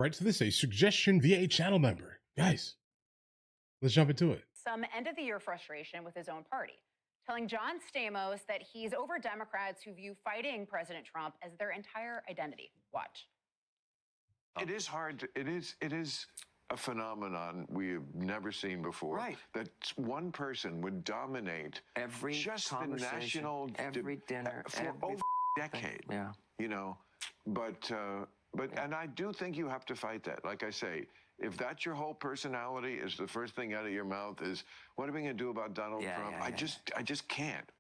Right to this, a suggestion via a channel member. Guys, let's jump into it. Some end of the year frustration with his own party, telling John Stamos that he's over Democrats who view fighting President Trump as their entire identity. Watch. It is hard. It is a phenomenon we have never seen before. Right. That one person would dominate Every just the conversation, national every dinner, for over a decade. Yeah. You know, but and I do think you have to fight that. Like I say, if that's your whole personality, is the first thing out of your mouth is, "What are we going to do about Donald Trump?" I just can't.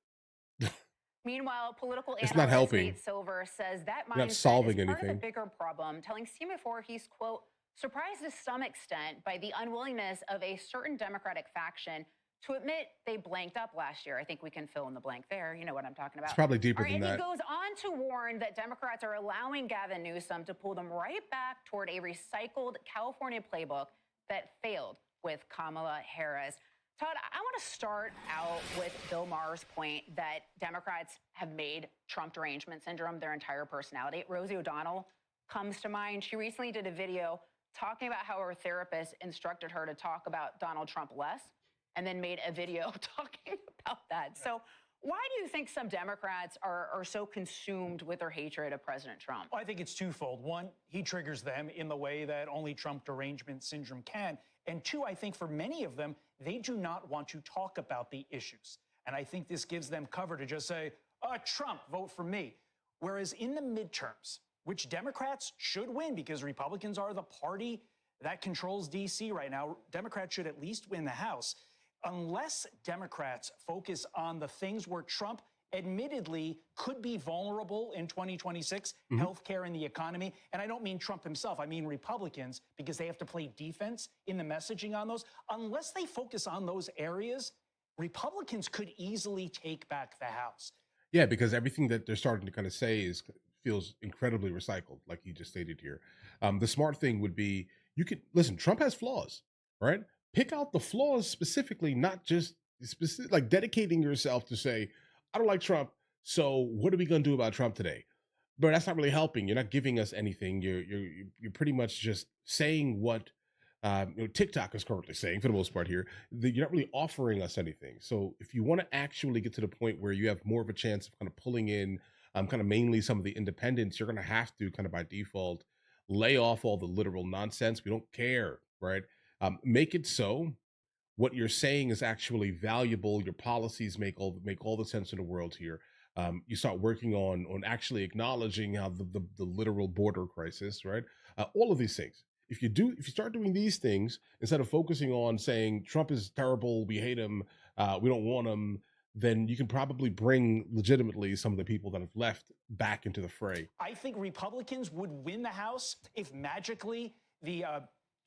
Meanwhile, political It's analyst not helping. Nate Silver says that You're not mindset solving is part of anything. the bigger problem, telling Semaphore he's, quote, surprised to some extent by the unwillingness of a certain Democratic faction to admit they blanked up last year. I think we can fill in the blank there. You know what I'm talking about. It's probably deeper than And that. he goes on to warn that Democrats are allowing Gavin Newsom to pull them right back toward a recycled California playbook that failed with Kamala Harris. Todd, I want to start out with Bill Maher's point that Democrats have made Trump derangement syndrome their entire personality. Rosie O'Donnell comes to mind. She recently did a video talking about how her therapist instructed her to talk about Donald Trump less, and then made a video talking about that. So why do you think some Democrats are so consumed with their hatred of President Trump? Well, I think it's twofold. One, he triggers them in the way that only Trump derangement syndrome can. And two, I think for many of them, they do not want to talk about the issues. And I think this gives them cover to just say, Trump, vote for me. Whereas in the midterms, which Democrats should win because Republicans are the party that controls D.C. right now, Democrats should at least win the House. Unless Democrats focus on the things where Trump admittedly could be vulnerable in 2026, healthcare and the economy. And I don't mean Trump himself, I mean Republicans, because they have to play defense in the messaging on those. Unless they focus on those areas, Republicans could easily take back the House. Yeah, because everything that they're starting to kind of say feels incredibly recycled, like you just stated here. The smart thing would be, you could listen. Trump has flaws, right? Pick out the flaws specifically, not just specific, like dedicating yourself to say, I don't like Trump, so what are we going to do about Trump today? But that's not really helping. You're not giving us anything. You're pretty much just saying what TikTok is currently saying for the most part here. You're not really offering us anything. So if you want to actually get to the point where you have more of a chance of kind of pulling in kind of mainly some of the independents, you're going to have to kind of by default lay off all the literal nonsense. We don't care, right? Make it so what you're saying is actually valuable. Your policies make all the sense in the world here. You start working on actually acknowledging how the literal border crisis, right? All of these things. If you start doing these things instead of focusing on saying Trump is terrible, we hate him, we don't want him, then you can probably bring legitimately some of the people that have left back into the fray. I think Republicans would win the House if magically the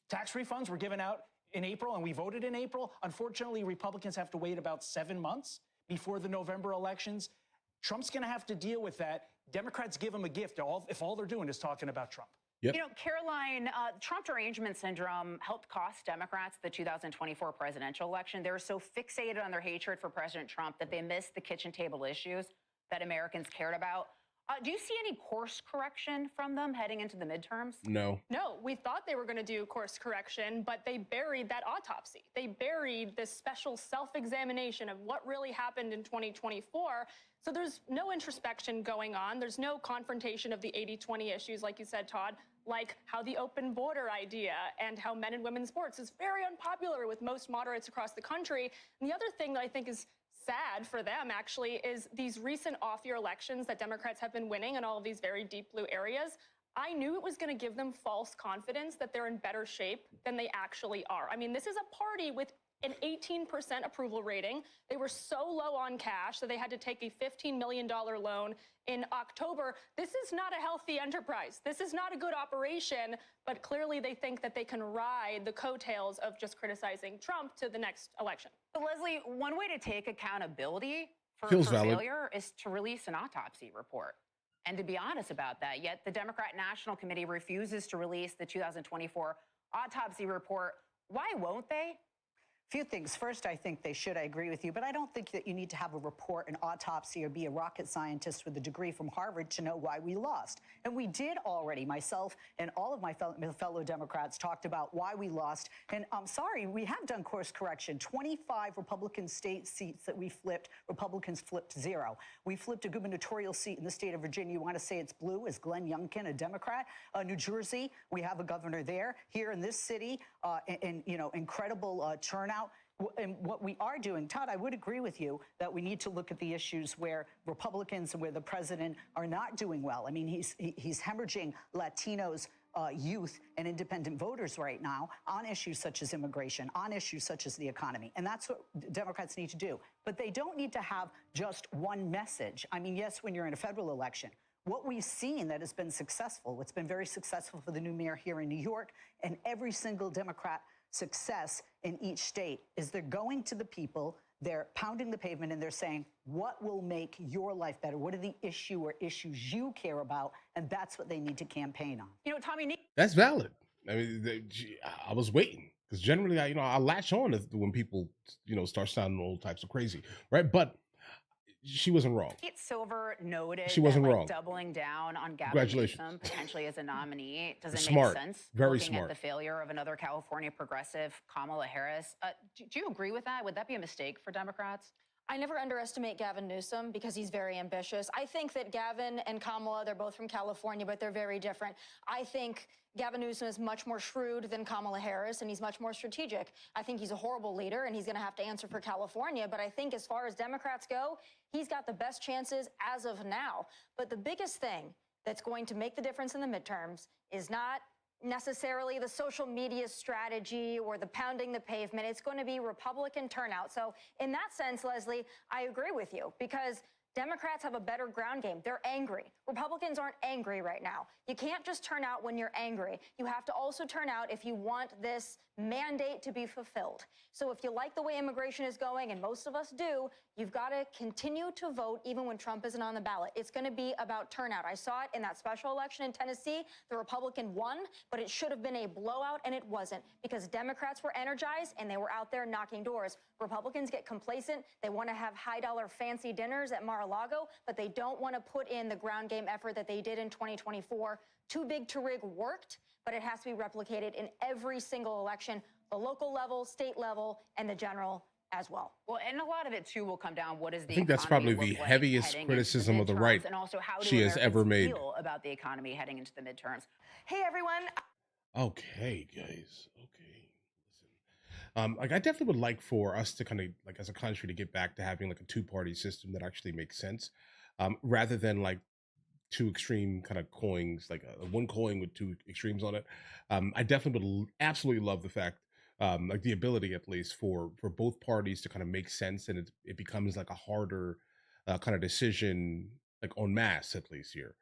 tax refunds were given out in April and we voted in April. Unfortunately, Republicans have to wait about 7 months before the November elections. Trump's going to have to deal with that. Democrats give him a gift if all they're doing is talking about Trump. Yep. You know, Caroline, Trump derangement syndrome helped cost Democrats the 2024 presidential election. They're so fixated on their hatred for President Trump that they missed the kitchen table issues that Americans cared about. Do you see any course correction from them heading into the midterms? No. No, we thought they were going to do course correction, but they buried that autopsy. They buried this special self-examination of what really happened in 2024. So there's no introspection going on. There's no confrontation of the 80-20 issues, like you said, Todd, like how the open border idea and how men and women's sports is very unpopular with most moderates across the country. And the other thing that I think is sad for them, actually, is these recent off-year elections that Democrats have been winning in all of these very deep blue areas. I knew it was going to give them false confidence that they're in better shape than they actually are. I mean, this is a party with an 18% approval rating. They were so low on cash that they had to take a $15 million loan in October. This is not a healthy enterprise. This is not a good operation, but clearly they think that they can ride the coattails of just criticizing Trump to the next election. But Leslie, one way to take accountability for Valid. failure is to release an autopsy report. And to be honest about that, yet the Democrat National Committee refuses to release the 2024 autopsy report. Why won't they? Few things. First, I think they should. I agree with you, but I don't think that you need to have a report, an autopsy, or be a rocket scientist with a degree from Harvard to know why we lost. And we did already. Myself and all of my fellow Democrats talked about why we lost. And I'm sorry, we have done course correction. 25 Republican state seats that we flipped, Republicans flipped 0. We flipped a gubernatorial seat in the state of Virginia. You want to say it's blue? Is Glenn Youngkin a Democrat? New Jersey, we have a governor there. Here in this city, incredible turnout. And what we are doing, Todd, I would agree with you that we need to look at the issues where Republicans and where the president are not doing well. I mean, he's hemorrhaging Latinos, youth and independent voters right now on issues such as immigration, on issues such as the economy. And that's what Democrats need to do. But they don't need to have just one message. I mean, yes, when you're in a federal election, what we've seen that has been successful, what's been very successful for the new mayor here in New York and every single Democrat success in each state is they're going to the people, they're pounding the pavement, and they're saying, what will make your life better? What are the issue or issues you care about? And that's what they need to campaign on. You know, Tommy, That's valid. I mean, I was waiting because generally, I latch on when people, start sounding all types of crazy, right? But she wasn't wrong. Nate Silver noted She wasn't that, wrong. Doubling down on Gavin Congratulations. Newsom potentially as a nominee doesn't Smart. make sense. Very looking smart. at the failure of another California progressive, Kamala Harris. Do you agree with that? Would that be a mistake for Democrats? I never underestimate Gavin Newsom because he's very ambitious. I think that Gavin and Kamala, they're both from California, but they're very different. I think Gavin Newsom is much more shrewd than Kamala Harris, and he's much more strategic. I think he's a horrible leader, and he's going to have to answer for California. But I think as far as Democrats go, he's got the best chances as of now. But the biggest thing that's going to make the difference in the midterms is not necessarily the social media strategy or the pounding the pavement. It's going to be Republican turnout. So in that sense, Leslie, I agree with you because Democrats have a better ground game. They're angry. Republicans aren't angry right now. You can't just turn out when you're angry. You have to also turn out if you want this mandate to be fulfilled. So if you like the way immigration is going, and most of us do, you've got to continue to vote even when Trump isn't on the ballot. It's going to be about turnout. I saw it in that special election in Tennessee. The Republican won, but it should have been a blowout, and it wasn't because Democrats were energized and they were out there knocking doors. Republicans get complacent. They want to have high-dollar fancy dinners at Mar-a-Lago, but they don't want to put in the ground game effort that they did in 2024. Too big to rig worked, but it has to be replicated in every single election, the local level, state level, and the general as well. Well, and a lot of it too will come down. What is the? I think that's economy probably the look like heaviest heading criticism into of the midterms, right and also how do she has Americans ever made. feel about the economy heading into the midterms? Hey everyone. Okay, guys. Okay, listen. I definitely would like for us to kind of as a country to get back to having a two-party system that actually makes sense, rather than two extreme kind of coins, one coin with two extremes on it. I definitely would absolutely love the fact, the ability at least for both parties to kind of make sense, and it becomes a harder kind of decision, en masse at least here.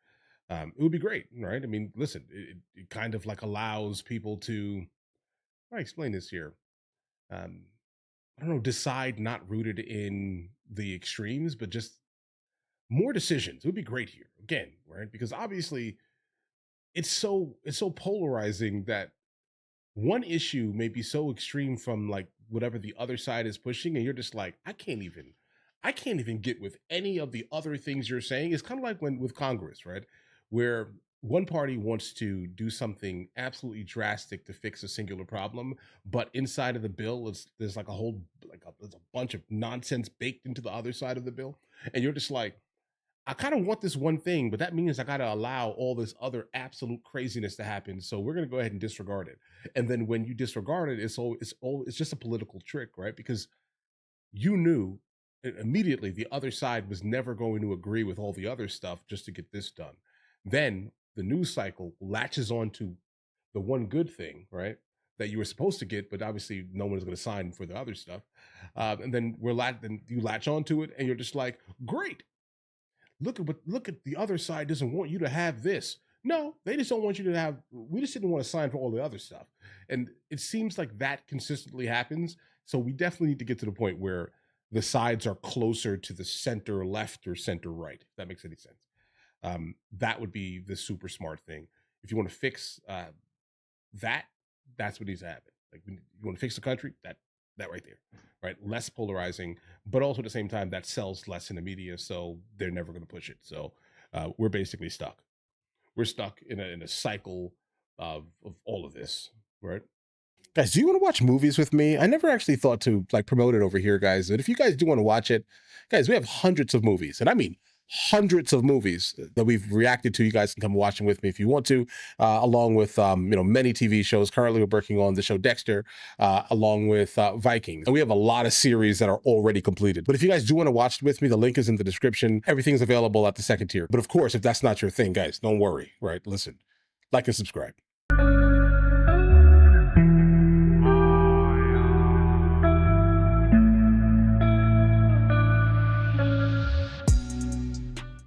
It would be great, right? I mean, listen, it kind of allows people to, how do I explain this here? I don't know, decide not rooted in the extremes, but just more decisions. It would be great here again, right? Because obviously it's so polarizing that one issue may be so extreme from whatever the other side is pushing, and you're just I can't even get with any of the other things you're saying. It's kind of like when with Congress, right? Where one party wants to do something absolutely drastic to fix a singular problem, but inside of the bill, there's a whole there's a bunch of nonsense baked into the other side of the bill, and you're just I kind of want this one thing, but that means I got to allow all this other absolute craziness to happen. So we're going to go ahead and disregard it. And then when you disregard it, it's just a political trick, right? Because you knew immediately the other side was never going to agree with all the other stuff just to get this done. Then the news cycle latches on to the one good thing, right, that you were supposed to get, but obviously no one is going to sign for the other stuff. And then then you latch onto it, and you're just great. Look at the other side doesn't want you to have this. No, they just don't want you to have. We just didn't want to sign for all the other stuff, and it seems like that consistently happens. So we definitely need to get to the point where the sides are closer to the center left or center right. If that makes any sense. That would be the super smart thing. If you want to fix that's what needs to happen. You want to fix the country, that right there, right? Less polarizing, but also at the same time that sells less in the media, so they're never going to push it. So we're basically stuck. We're stuck in a cycle of all of this, right? Guys, do you want to watch movies with me? I never actually thought to like promote it over here, guys. But if you guys do want to watch it, guys, we have hundreds of movies, and I mean hundreds of movies that we've reacted to. You guys can come watch them with me if you want to, along with many TV shows. Currently, we're working on the show Dexter, along with Vikings, and we have a lot of series that are already completed. But if you guys do want to watch it with me, the link is in the description. Everything's available at the second tier. But of course, if that's not your thing, guys, don't worry. Right? Listen, like and subscribe.